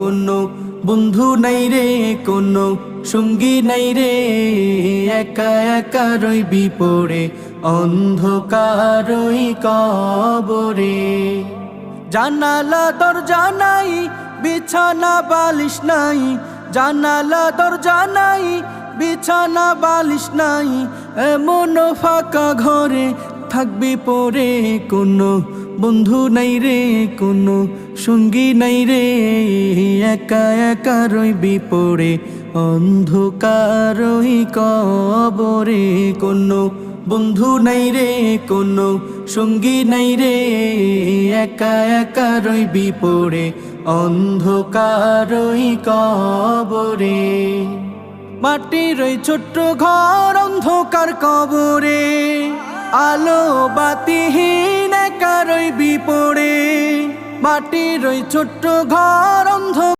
কোনো বন্ধু নাই রে, কোনো সঙ্গী নাই রে, একা একা রইবি পড়ে অন্ধকারই কবরে। জানালা দরজা নাই, বিছানা বালিশ নাই, জানালা দরজা নাই, বিছানা বালিশ নাই, এমন ফাঁকা ঘরে থাকবি পড়ে। কোনো বন্ধু নাই রে, কোনো সঙ্গী নাই রে, একা একা রইবি পড়ে অন্ধকারই কবরে। কোনো বন্ধু নাই রে, কোনো সঙ্গী নাই রে, একা একা রইবি পড়ে অন্ধকারই কবরে। মাটির ওই ছোট্ট ঘর অন্ধকার কবরে, আলো বাতিহীন একা রইবি পড়ে। মাটির ওই ছোট্ট ঘর অন্ধকার